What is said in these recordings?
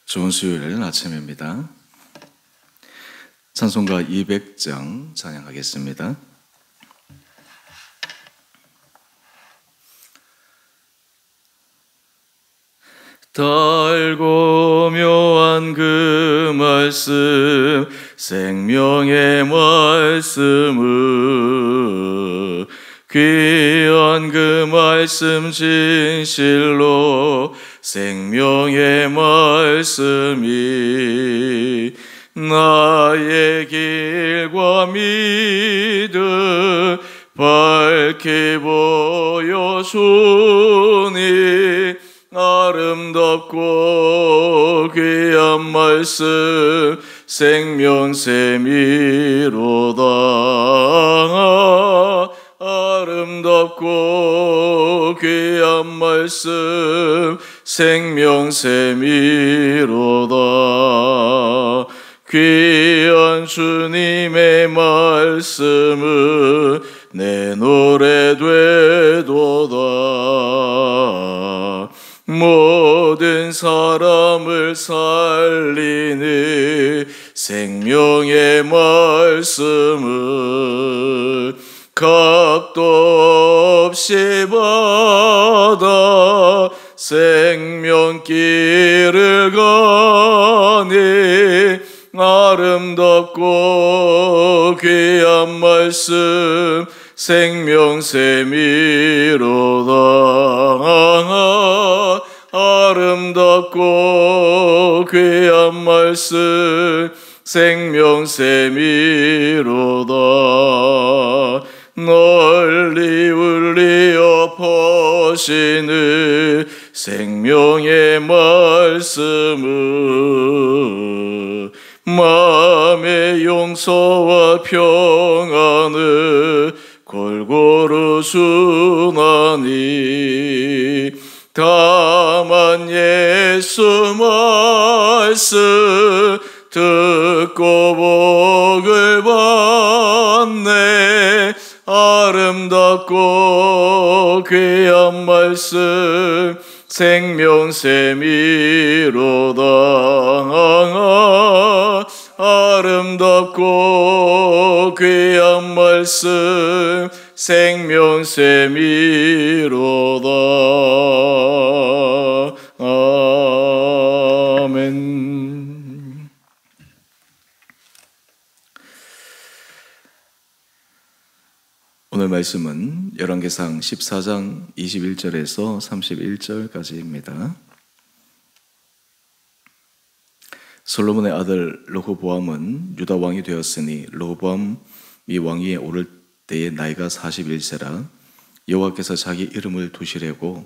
좋은 수요일 아침입니다. 찬송가 200장 찬양하겠습니다. 달고 묘한 그 말씀, 생명의 말씀을, 귀한 그 말씀 진실로 생명의 말씀이 나의 길과 믿음 밝히 보여주니 아름답고 귀한 말씀 생명샘이로다. 아름답고 귀한 말씀 생명샘이로다. 귀한 주님의 말씀은 내 노래 되도다. 모든 사람을 살리는 생명의 말씀을 값도 없이 받아 생명길을 가니 아름답고 귀한 말씀 생명샘이로다. 아름답고 귀한 말씀 생명샘이로다. 널리 울리어 퍼지는 생명의 말씀을 마음의 용서와 평안을 골고루 주나니 다만 예수 말씀 듣고 복을 받네. 아름답고 귀한 말씀 생명샘이로다. 아름답고 귀한 말씀 생명샘이로다. 아멘. 오늘 말씀은 열왕기상 14장 21절에서 31절까지입니다. 솔로몬의 아들 르호보암은 유다 왕이 되었으니 르호보암이 왕위에 오를 때의 나이가 41세라 여호와께서 자기 이름을 두시려고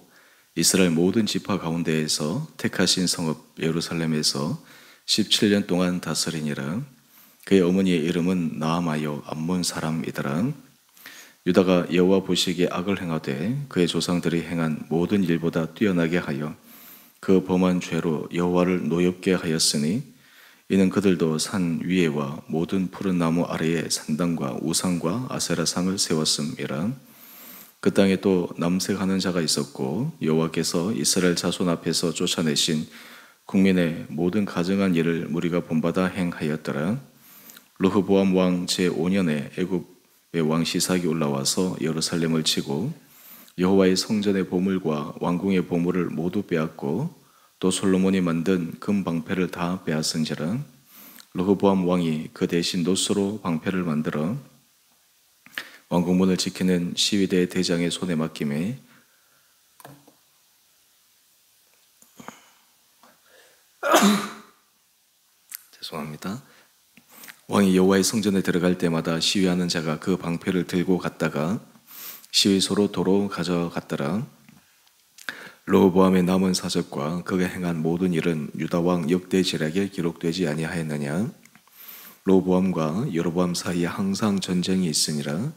이스라엘 모든 지파 가운데에서 택하신 성읍 예루살렘에서 17년 동안 다스리니라. 그의 어머니의 이름은 나아마요 암몬 사람이더라. 유다가 여호와 보시기에 악을 행하되 그의 조상들이 행한 모든 일보다 뛰어나게 하여 그 범한 죄로 여호와를 노엽게 하였으니 이는 그들도 산 위에와 모든 푸른 나무 아래에 산당과 우상과 아세라상을 세웠음이라. 그 땅에 또 남색하는 자가 있었고 여호와께서 이스라엘 자손 앞에서 쫓아내신 국민의 모든 가증한 일을 무리가 본받아 행하였더라. 르호보암 왕 제5년에 애굽의 왕 시삭이 올라와서 예루살렘을 치고 여호와의 성전의 보물과 왕궁의 보물을 모두 빼앗고 또 솔로몬이 만든 금 방패를 다 빼앗은지라. 르호보암 왕이 그 대신 노스로 방패를 만들어 왕궁문을 지키는 시위대 대장의 손에 맡김에 죄송합니다. 왕이 여호와의 성전에 들어갈 때마다 시위하는 자가 그 방패를 들고 갔다가 시위소로 도로 가져갔더라. 르호보암의 남은 사적과 그가 행한 모든 일은 유다 왕 역대지략에 기록되지 아니하였느냐. 르호보암과 여로보암 사이에 항상 전쟁이 있으니라.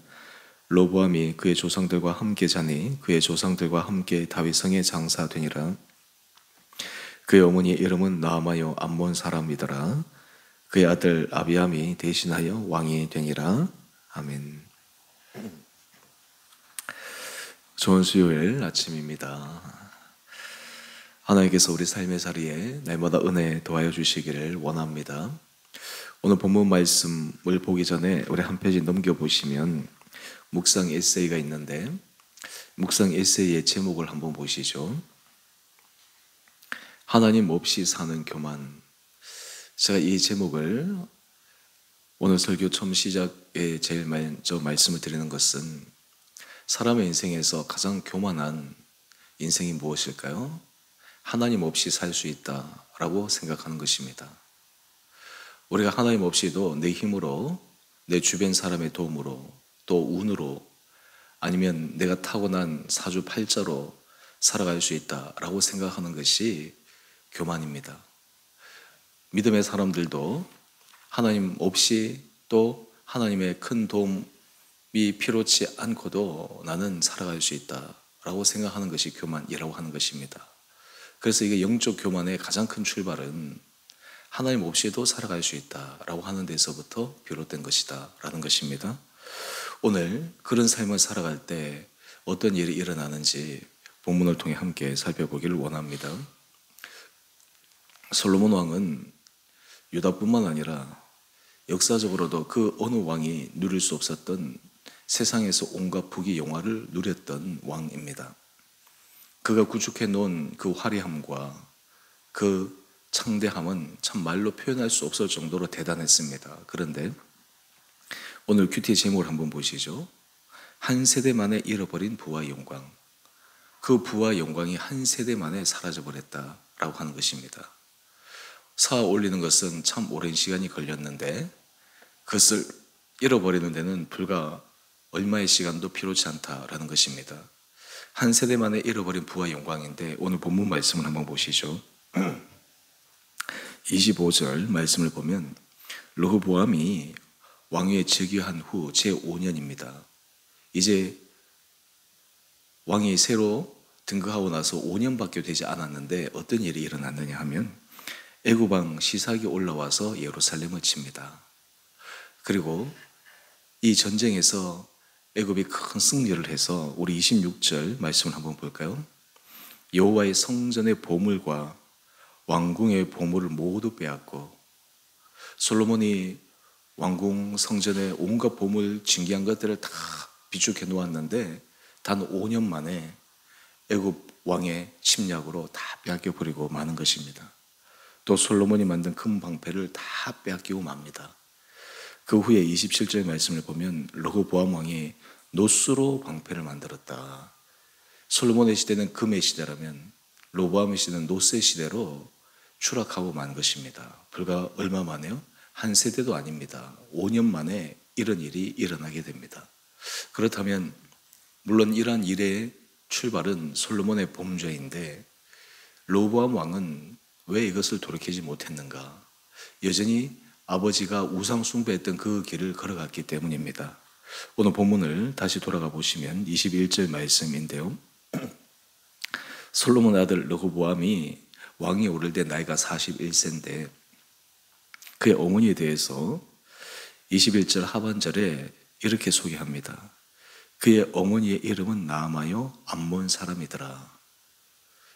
르호보암이 그의 조상들과 함께 자니 그의 조상들과 함께 다윗성에 장사되니라. 그의 어머니의 이름은 나아마요 암몬 사람이더라. 그의 아들 아비암이 대신하여 왕이 되니라. 아멘. 좋은 수요일 아침입니다. 하나님께서 우리 삶의 자리에 날마다 은혜 더하여 주시기를 원합니다. 오늘 본문 말씀을 보기 전에 우리 한 페이지 넘겨보시면 묵상 에세이가 있는데 묵상 에세이의 제목을 한번 보시죠. 하나님 없이 사는 교만. 제가 이 제목을 오늘 설교 처음 시작에 제일 먼저 말씀을 드리는 것은 사람의 인생에서 가장 교만한 인생이 무엇일까요? 하나님 없이 살 수 있다라고 생각하는 것입니다. 우리가 하나님 없이도 내 힘으로, 내 주변 사람의 도움으로, 또 운으로, 아니면 내가 타고난 사주팔자로 살아갈 수 있다라고 생각하는 것이 교만입니다. 믿음의 사람들도 하나님 없이 또 하나님의 큰 도움이 필요치 않고도 나는 살아갈 수 있다라고 생각하는 것이 교만이라고 하는 것입니다. 그래서 이게 영적 교만의 가장 큰 출발은 하나님 없이도 살아갈 수 있다라고 하는 데서부터 비롯된 것이다 라는 것입니다. 오늘 그런 삶을 살아갈 때 어떤 일이 일어나는지 본문을 통해 함께 살펴보기를 원합니다. 솔로몬 왕은 유다뿐만 아니라 역사적으로도 그 어느 왕이 누릴 수 없었던 세상에서 온갖 부귀 영화를 누렸던 왕입니다. 그가 구축해 놓은 그 화려함과 그 창대함은 참 말로 표현할 수 없을 정도로 대단했습니다. 그런데 오늘 큐티의 제목을 한번 보시죠. 한 세대 만에 잃어버린 부와 영광. 그 부와 영광이 한 세대 만에 사라져버렸다라고 하는 것입니다. 쌓아 올리는 것은 참 오랜 시간이 걸렸는데 그것을 잃어버리는 데는 불과 얼마의 시간도 필요치 않다라는 것입니다. 한 세대 만에 잃어버린 부와 영광인데 오늘 본문 말씀을 한번 보시죠. 25절 말씀을 보면 르호보암이 왕위에 즉위한 후 제5년입니다. 이제 왕이 새로 등극하고 나서 5년밖에 되지 않았는데 어떤 일이 일어났느냐 하면 애굽 왕 시삭이 올라와서 예루살렘을 칩니다. 그리고 이 전쟁에서 애굽이 큰 승리를 해서 우리 26절 말씀을 한번 볼까요? 여호와의 성전의 보물과 왕궁의 보물을 모두 빼앗고 솔로몬이 왕궁 성전의 온갖 보물 진귀한 것들을 다 비축해 놓았는데 단 5년 만에 애굽 왕의 침략으로 다 빼앗겨 버리고 마는 것입니다. 또 솔로몬이 만든 큰 방패를 다 빼앗기고 맙니다. 그 후에 27절 말씀을 보면 르호보암 왕이 노스로 방패를 만들었다. 솔로몬의 시대는 금의 시대라면 르호보암의 시대는 노스의 시대로 추락하고 만 것입니다. 불과 얼마 만에요? 한 세대도 아닙니다. 5년 만에 이런 일이 일어나게 됩니다. 그렇다면 물론 이러한 일의 출발은 솔로몬의 범죄인데 르호보암 왕은 왜 이것을 돌이키지 못했는가? 여전히 아버지가 우상 숭배했던 그 길을 걸어갔기 때문입니다. 오늘 본문을 다시 돌아가 보시면 21절 말씀인데요. 솔로몬 아들 르호보암이 왕위에 오를 때 나이가 41세인데 그의 어머니에 대해서 21절 하반절에 이렇게 소개합니다. 그의 어머니의 이름은 나아마요 암몬 사람이더라.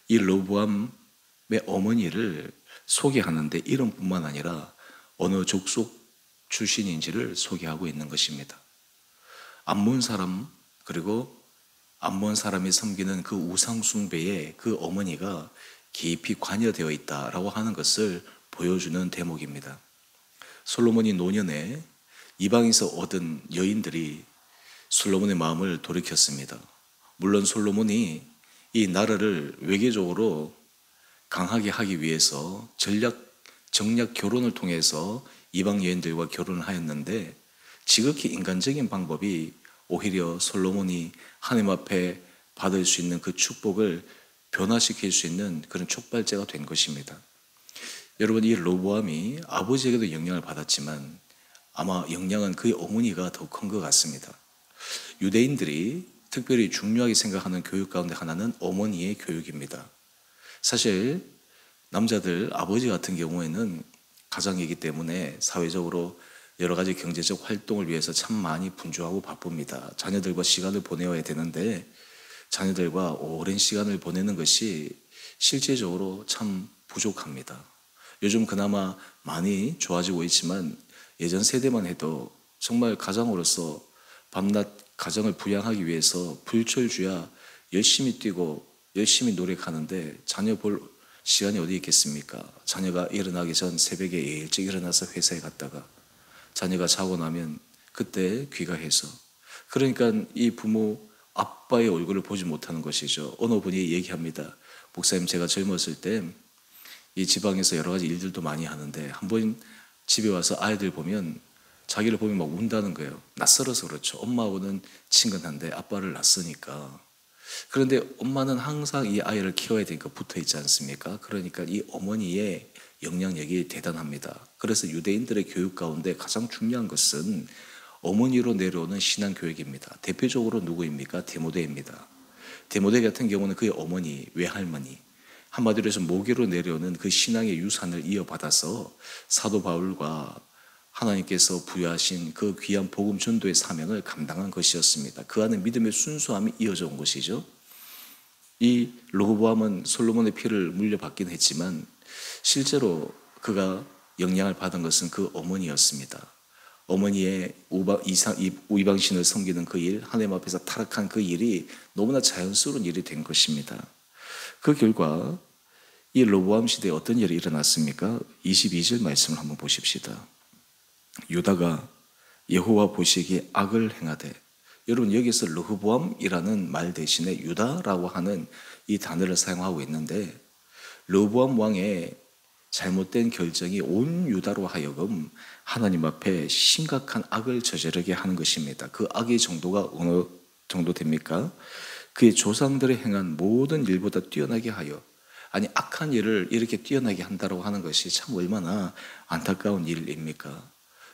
이 르호보암의 어머니를 소개하는데 이름뿐만 아니라 어느 족속 출신인지를 소개하고 있는 것입니다. 암몬 사람, 그리고 암몬 사람이 섬기는 그 우상 숭배에 그 어머니가 깊이 관여되어 있다라고 하는 것을 보여주는 대목입니다. 솔로몬이 노년에 이방에서 얻은 여인들이 솔로몬의 마음을 돌이켰습니다. 물론 솔로몬이 이 나라를 외교적으로 강하게 하기 위해서 정략 결혼을 통해서 이방 여인들과 결혼을 하였는데 지극히 인간적인 방법이 오히려 솔로몬이 하나님 앞에 받을 수 있는 그 축복을 변화시킬 수 있는 그런 촉발제가 된 것입니다. 여러분, 이 르호보암이 아버지에게도 영향을 받았지만 아마 영향은 그의 어머니가 더 큰 것 같습니다. 유대인들이 특별히 중요하게 생각하는 교육 가운데 하나는 어머니의 교육입니다. 사실 남자들 아버지 같은 경우에는 가장이기 때문에 사회적으로 여러 가지 경제적 활동을 위해서 참 많이 분주하고 바쁩니다. 자녀들과 시간을 보내야 되는데 자녀들과 오랜 시간을 보내는 것이 실제적으로 참 부족합니다. 요즘 그나마 많이 좋아지고 있지만 예전 세대만 해도 정말 가장으로서 밤낮 가정을 부양하기 위해서 불철주야 열심히 뛰고 열심히 노력하는데 자녀 볼 시간이 어디 있겠습니까? 자녀가 일어나기 전 새벽에 일찍 일어나서 회사에 갔다가 자녀가 자고 나면 그때 귀가해서, 그러니까 이 부모 아빠의 얼굴을 보지 못하는 것이죠. 어느 분이 얘기합니다. 목사님, 제가 젊었을 때 이 지방에서 여러 가지 일들도 많이 하는데 한 번 집에 와서 아이들 보면 자기를 보면 막 운다는 거예요. 낯설어서 그렇죠. 엄마하고는 친근한데 아빠를 낯서니까. 그런데 엄마는 항상 이 아이를 키워야 되니까 붙어 있지 않습니까? 그러니까 이 어머니의 영향력이 대단합니다. 그래서 유대인들의 교육 가운데 가장 중요한 것은 어머니로 내려오는 신앙 교육입니다. 대표적으로 누구입니까? 디모데입니다. 디모데 같은 경우는 그의 어머니, 외할머니, 한마디로 해서 모계로 내려오는 그 신앙의 유산을 이어받아서 사도 바울과 하나님께서 부여하신 그 귀한 복음 전도의 사명을 감당한 것이었습니다. 그 안에 믿음의 순수함이 이어져 온 것이죠. 이 르호보암은 솔로몬의 피를 물려받긴 했지만 실제로 그가 영향을 받은 것은 그 어머니였습니다. 어머니의 이방신을 섬기는 그 일, 하나님 앞에서 타락한 그 일이 너무나 자연스러운 일이 된 것입니다. 그 결과 이 르호보암 시대에 어떤 일이 일어났습니까? 22절 말씀을 한번 보십시다. 유다가 여호와 보시기에 악을 행하되, 여러분 여기서 르호보암이라는 말 대신에 유다라고 하는 이 단어를 사용하고 있는데, 르호보암 왕의 잘못된 결정이 온 유다로 하여금 하나님 앞에 심각한 악을 저지르게 하는 것입니다. 그 악의 정도가 어느 정도 됩니까? 그의 조상들이 행한 모든 일보다 뛰어나게 하여, 아니 악한 일을 이렇게 뛰어나게 한다고 하는 것이 참 얼마나 안타까운 일입니까?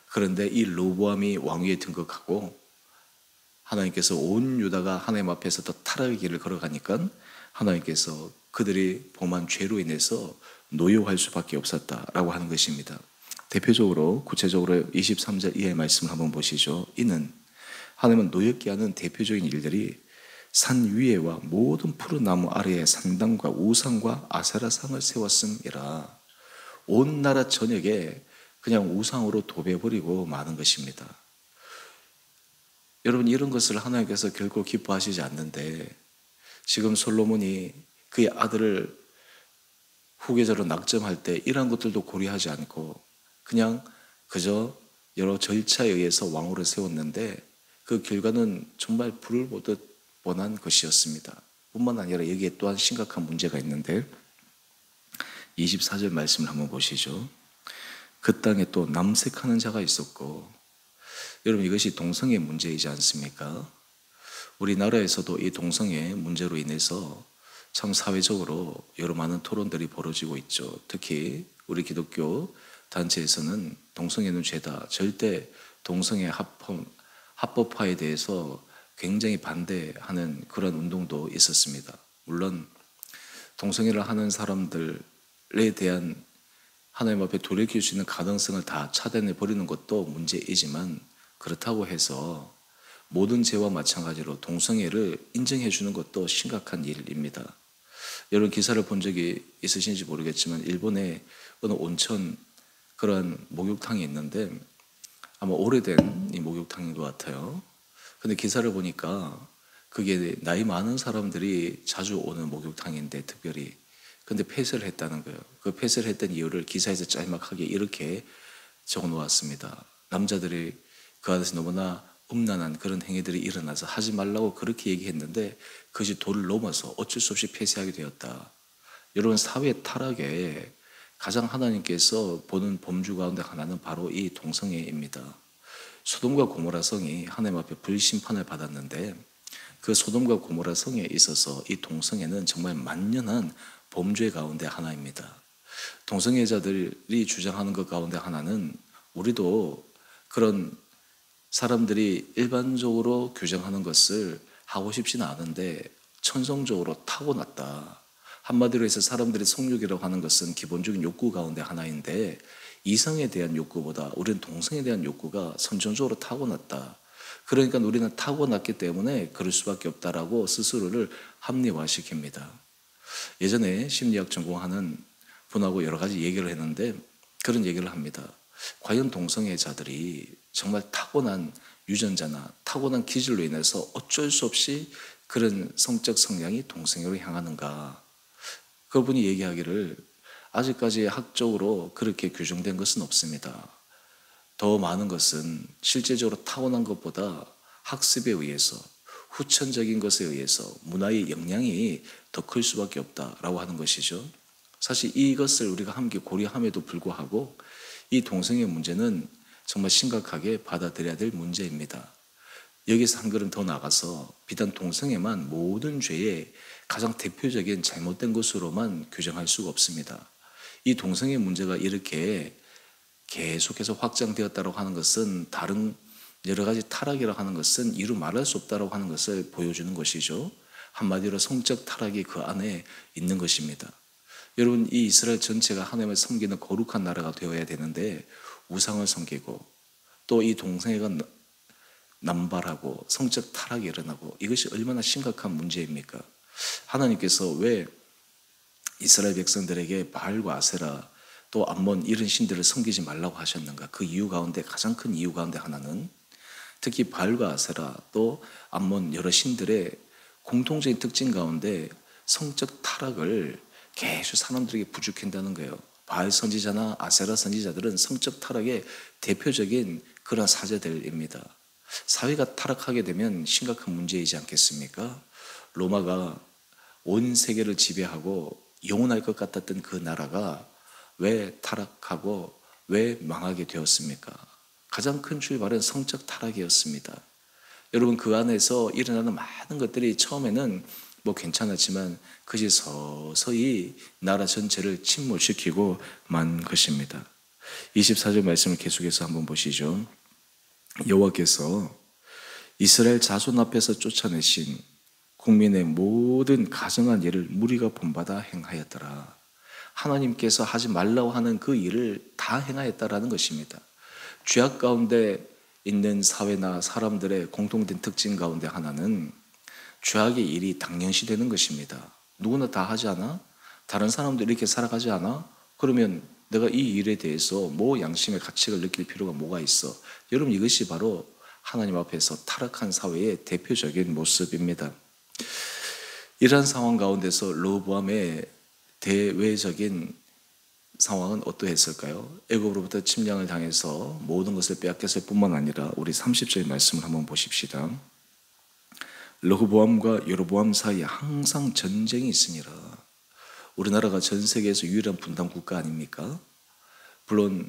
그런데 이 르호보암이 왕위에 등극하고 하나님께서 온 유다가 하나님 앞에서 더 타락의 길을 걸어가니까 하나님께서 그들이 범한 죄로 인해서 노여할 수밖에 없었다라고 하는 것입니다. 대표적으로 구체적으로 23절 이하의 말씀을 한번 보시죠. 이는 하나님은 노엽게 하는 대표적인 일들이 산 위에와 모든 푸른 나무 아래에 산당과 우상과 아세라상을 세웠음이라. 온 나라 전역에 그냥 우상으로 도배버리고 마는 것입니다. 여러분, 이런 것을 하나님께서 결코 기뻐하시지 않는데 지금 솔로몬이 그의 아들을 후계자로 낙점할 때 이러한 것들도 고려하지 않고 그냥 그저 여러 절차에 의해서 왕으로 세웠는데 그 결과는 정말 불을 보듯 뻔한 것이었습니다. 뿐만 아니라 여기에 또한 심각한 문제가 있는데 24절 말씀을 한번 보시죠. 그 땅에 또 남색하는 자가 있었고, 여러분 이것이 동성애 문제이지 않습니까? 우리나라에서도 이 동성애 문제로 인해서 참 사회적으로 여러 많은 토론들이 벌어지고 있죠. 특히 우리 기독교 단체에서는 동성애는 죄다, 절대 동성애 합법화에 대해서 굉장히 반대하는 그런 운동도 있었습니다. 물론 동성애를 하는 사람들에 대한 하나님 앞에 돌이킬 수 있는 가능성을 다 차단해 버리는 것도 문제이지만, 그렇다고 해서 모든 죄와 마찬가지로 동성애를 인정해 주는 것도 심각한 일입니다. 여러분 기사를 본 적이 있으신지 모르겠지만 일본에 어느 온천 그런 목욕탕이 있는데 아마 오래된 이 목욕탕인 것 같아요. 근데 기사를 보니까 그게 나이 많은 사람들이 자주 오는 목욕탕인데 특별히, 근데 폐쇄를 했다는 거예요. 그 폐쇄를 했던 이유를 기사에서 짤막하게 이렇게 적어 놓았습니다. 남자들이 그 안에서 너무나 음란한 그런 행위들이 일어나서 하지 말라고 그렇게 얘기했는데 그것이 도를 넘어서 어쩔 수 없이 폐쇄하게 되었다. 여러분 사회 타락에 가장 하나님께서 보는 범주 가운데 하나는 바로 이 동성애입니다. 소돔과 고모라 성이 하나님 앞에 불심판을 받았는데 그 소돔과 고모라 성에 있어서 이 동성애는 정말 만연한 범죄 가운데 하나입니다. 동성애자들이 주장하는 것 가운데 하나는 우리도 그런 사람들이 일반적으로 규정하는 것을 하고 싶지는 않은데 천성적으로 타고났다. 한마디로 해서 사람들의 성욕이라고 하는 것은 기본적인 욕구 가운데 하나인데 이성에 대한 욕구보다 우리는 동성에 대한 욕구가 선천적으로 타고났다. 그러니까 우리는 타고났기 때문에 그럴 수밖에 없다라고 스스로를 합리화시킵니다. 예전에 심리학 전공하는 분하고 여러 가지 얘기를 했는데 그런 얘기를 합니다. 과연 동성애자들이 정말 타고난 유전자나 타고난 기질로 인해서 어쩔 수 없이 그런 성적 성향이 동성애로 향하는가? 그분이 얘기하기를 아직까지 학적으로 그렇게 규정된 것은 없습니다. 더 많은 것은 실제적으로 타고난 것보다 학습에 의해서 후천적인 것에 의해서 문화의 영향이 더 클 수밖에 없다라고 하는 것이죠. 사실 이것을 우리가 함께 고려함에도 불구하고 이 동성애 문제는 정말 심각하게 받아들여야 될 문제입니다. 여기서 한 걸음 더 나가서 비단 동성애만 모든 죄의 가장 대표적인 잘못된 것으로만 규정할 수가 없습니다. 이 동성애 문제가 이렇게 계속해서 확장되었다고 하는 것은 다른 여러 가지 타락이라고 하는 것은 이루 말할 수 없다고 하는 것을 보여주는 것이죠. 한마디로 성적 타락이 그 안에 있는 것입니다. 여러분, 이 이스라엘 전체가 하나님을 섬기는 거룩한 나라가 되어야 되는데 우상을 섬기고 또 이 동성애가 남발하고 성적 타락이 일어나고 이것이 얼마나 심각한 문제입니까? 하나님께서 왜 이스라엘 백성들에게 바알과 아세라 또 암몬 이런 신들을 섬기지 말라고 하셨는가? 그 이유 가운데 가장 큰 이유 가운데 하나는 특히 바알과 아세라 또 암몬 여러 신들의 공통적인 특징 가운데 성적 타락을 계속 사람들에게 부추긴다는 거예요. 바알 선지자나 아세라 선지자들은 성적 타락의 대표적인 그런 사제들입니다. 사회가 타락하게 되면 심각한 문제이지 않겠습니까? 로마가 온 세계를 지배하고 영원할 것 같았던 그 나라가 왜 타락하고 왜 망하게 되었습니까? 가장 큰 출발은 성적 타락이었습니다. 여러분, 그 안에서 일어나는 많은 것들이 처음에는 뭐 괜찮았지만 그것이 서서히 나라 전체를 침몰시키고 만 것입니다. 24절 말씀을 계속해서 한번 보시죠. 여호와께서 이스라엘 자손 앞에서 쫓아내신 국민의 모든 가증한 일을 무리가 본받아 행하였더라. 하나님께서 하지 말라고 하는 그 일을 다 행하였다라는 것입니다. 죄악 가운데 있는 사회나 사람들의 공통된 특징 가운데 하나는 죄악의 일이 당연시되는 것입니다. 누구나 다 하지 않아? 다른 사람도 이렇게 살아가지 않아? 그러면 내가 이 일에 대해서 뭐 양심의 가책을 느낄 필요가 뭐가 있어? 여러분, 이것이 바로 하나님 앞에서 타락한 사회의 대표적인 모습입니다. 이러한 상황 가운데서 르호보암의 대외적인 상황은 어떠했을까요? 애굽으로부터 침략을 당해서 모든 것을 빼앗겼을 뿐만 아니라 우리 30절의 말씀을 한번 보십시다. 르호보암과 여로보암 사이에 항상 전쟁이 있으니라. 우리나라가 전 세계에서 유일한 분단 국가 아닙니까? 물론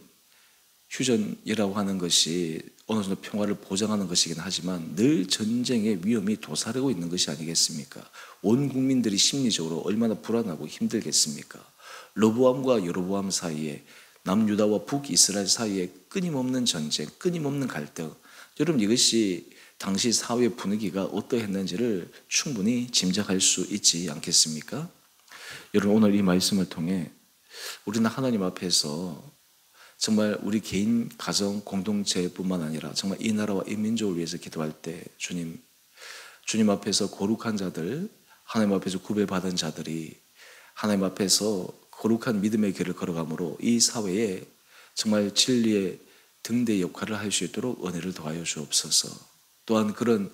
휴전이라고 하는 것이 어느 정도 평화를 보장하는 것이긴 하지만 늘 전쟁의 위험이 도사리고 있는 것이 아니겠습니까? 온 국민들이 심리적으로 얼마나 불안하고 힘들겠습니까? 르호보암과 여로보암 사이에 남유다와 북이스라엘 사이에 끊임없는 전쟁, 끊임없는 갈등. 여러분, 이것이 당시 사회 분위기가 어떠했는지를 충분히 짐작할 수 있지 않겠습니까? 여러분, 오늘 이 말씀을 통해 우리는 하나님 앞에서 정말 우리 개인, 가정, 공동체뿐만 아니라 정말 이 나라와 이 민족을 위해서 기도할 때 주님 앞에서 거룩한 자들, 하나님 앞에서 구별받은 자들이 하나님 앞에서 거룩한 믿음의 길을 걸어가므로 이 사회에 정말 진리의 등대 역할을 할 수 있도록 은혜를 더하여 주옵소서. 또한 그런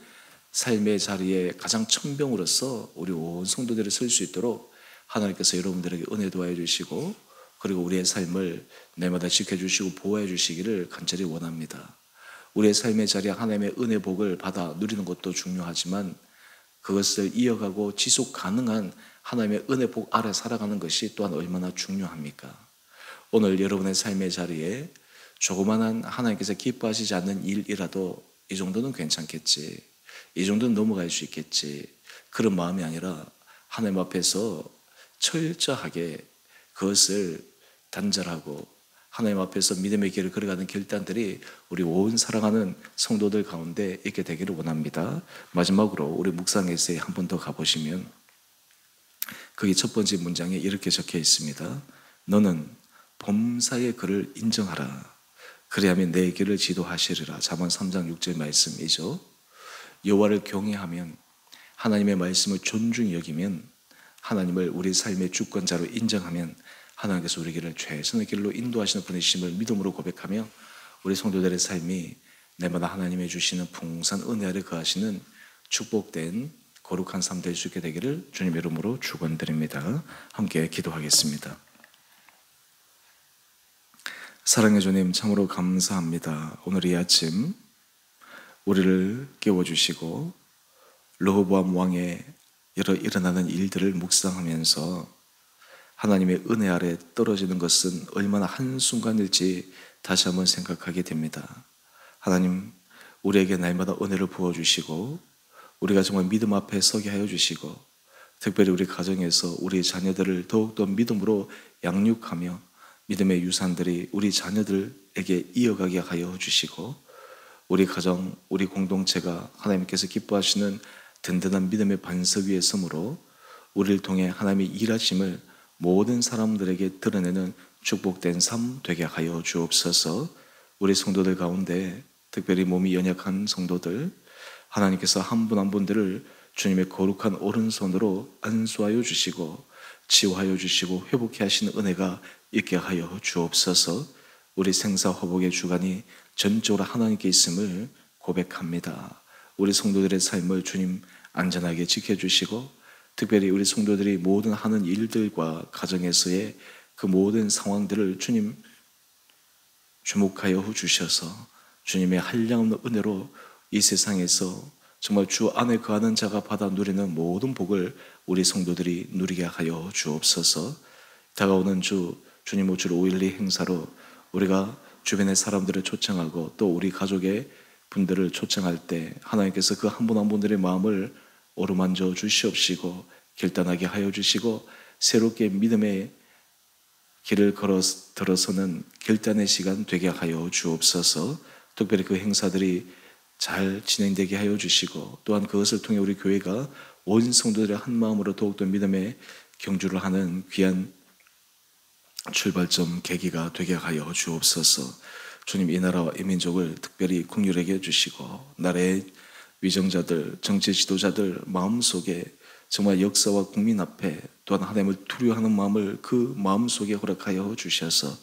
삶의 자리에 가장 천병으로서 우리 온 성도들이 설 수 있도록 하나님께서 여러분들에게 은혜 더하여 주시고 그리고 우리의 삶을 날마다 지켜주시고 보호해 주시기를 간절히 원합니다. 우리의 삶의 자리에 하나님의 은혜 복을 받아 누리는 것도 중요하지만 그것을 이어가고 지속 가능한 하나님의 은혜 복 아래 살아가는 것이 또한 얼마나 중요합니까? 오늘 여러분의 삶의 자리에 조그만한 하나님께서 기뻐하시지 않는 일이라도 이 정도는 괜찮겠지, 이 정도는 넘어갈 수 있겠지, 그런 마음이 아니라 하나님 앞에서 철저하게 그것을 단절하고 하나님 앞에서 믿음의 길을 걸어가는 결단들이 우리 온 사랑하는 성도들 가운데 있게 되기를 원합니다. 마지막으로 우리 묵상에세이 한 번 더 가보시면 거기 첫 번째 문장에 이렇게 적혀 있습니다. 너는 범사의 그를 인정하라. 그리하면 내 길을 지도하시리라. 잠언 3장 6절 말씀이죠. 여호와를 경외하면 하나님의 말씀을 존중히 여기면 하나님을 우리 삶의 주권자로 인정하면 하나님께서 우리 길을 최선의 길로 인도하시는 분이심을 믿음으로 고백하며 우리 성도들의 삶이 날마다 하나님의 주시는 풍성한 은혜 아래 거하시는 축복된 거룩한 삶 될 수 있게 되기를 주님의 이름으로 축원드립니다. 함께 기도하겠습니다. 사랑의 주님, 참으로 감사합니다. 오늘 이 아침 우리를 깨워주시고 르호보암 왕의 여러 일어나는 일들을 묵상하면서 하나님의 은혜 아래 떨어지는 것은 얼마나 한순간일지 다시 한번 생각하게 됩니다. 하나님, 우리에게 날마다 은혜를 부어주시고 우리가 정말 믿음 앞에 서게 하여 주시고 특별히 우리 가정에서 우리 자녀들을 더욱더 믿음으로 양육하며 믿음의 유산들이 우리 자녀들에게 이어가게 하여 주시고 우리 가정, 우리 공동체가 하나님께서 기뻐하시는 든든한 믿음의 반석 위에 서므로 우리를 통해 하나님의 일하심을 모든 사람들에게 드러내는 축복된 삶 되게 하여 주옵소서. 우리 성도들 가운데 특별히 몸이 연약한 성도들, 하나님께서 한 분 한 분들을 주님의 거룩한 오른손으로 안수하여 주시고 치유하여 주시고 회복해 하시는 은혜가 있게 하여 주옵소서. 우리 생사화복의 주관이 전적으로 하나님께 있음을 고백합니다. 우리 성도들의 삶을 주님 안전하게 지켜주시고 특별히 우리 성도들이 모든 하는 일들과 가정에서의 그 모든 상황들을 주님 주목하여 주셔서 주님의 한량없는 은혜로 이 세상에서 정말 주 안에 거하는 자가 받아 누리는 모든 복을 우리 성도들이 누리게 하여 주옵소서. 다가오는 주님 오실 5.12 행사로 우리가 주변의 사람들을 초청하고 또 우리 가족의 분들을 초청할 때 하나님께서 그 한 분 한 분들의 마음을 어루만져 주시옵시고 결단하게 하여 주시고 새롭게 믿음의 길을 들어서는 결단의 시간 되게 하여 주옵소서. 특별히 그 행사들이 잘 진행되게 하여 주시고 또한 그것을 통해 우리 교회가 온 성도들의 한 마음으로 더욱더 믿음의 경주를 하는 귀한 출발점 계기가 되게 하여 주옵소서. 주님, 이 나라와 이 민족을 특별히 긍휼하게 해주시고 나라의 위정자들, 정치 지도자들 마음속에 정말 역사와 국민 앞에 또한 하나님을 두려워하는 마음을 그 마음속에 허락하여 주셔서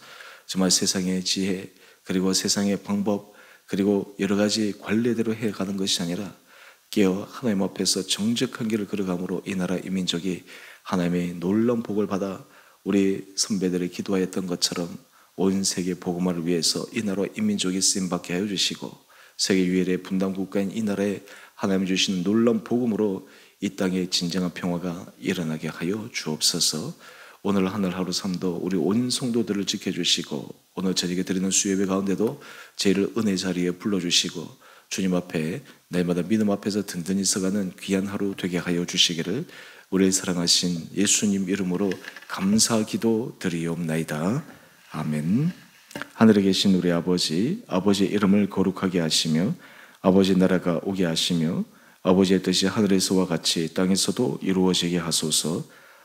정말 세상의 지혜 그리고 세상의 방법 그리고 여러 가지 관례대로 해가는 것이 아니라 깨어 하나님 앞에서 정직한 길을 걸어감으로 이 나라 이 민족이 하나님의 놀라운 복을 받아 우리 선배들이 기도하였던 것처럼 온 세계 복음화를 위해서 이 나라 이 민족이 쓰임받게 하여 주시고 세계 유일의 분단 국가인 이 나라에 하나님 주시는 놀라운 복음으로 이 땅에 진정한 평화가 일어나게 하여 주옵소서. 오늘 하늘 하루 삶도 우리 온 성도들을 지켜주시고 오늘 저녁에 드리는 수요예배 가운데도 저희를 은혜 자리에 불러주시고 주님 앞에 날마다 믿음 앞에서 든든히 서가는 귀한 하루 되게 하여 주시기를 우리의 사랑하신 예수님 이름으로 감사 기도 드리옵나이다. 아멘. 하늘에 계신 우리 아버지, 아버지의 이름을 거룩하게 하시며 아버지 나라가 오게 하시며 아버지의 뜻이 하늘에서와 같이 땅에서도 이루어지게 하소서.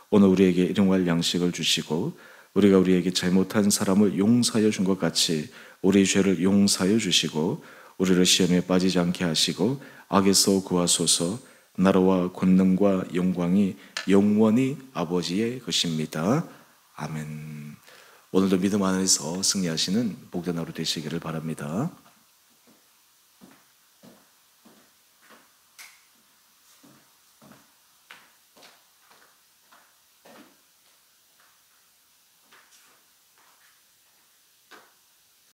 오늘 우리에게 일용할 양식을 주시고 우리가 우리에게 잘못한 사람을 용서하여 준 것 같이 우리 죄를 용서하여 주시고 우리를 시험에 빠지지 않게 하시고 악에서 구하소서. 나라와 권능과 영광이 영원히 아버지의 것입니다. 아멘. 오늘도 믿음 안에서 승리하시는 복된 하루 되시기를 바랍니다.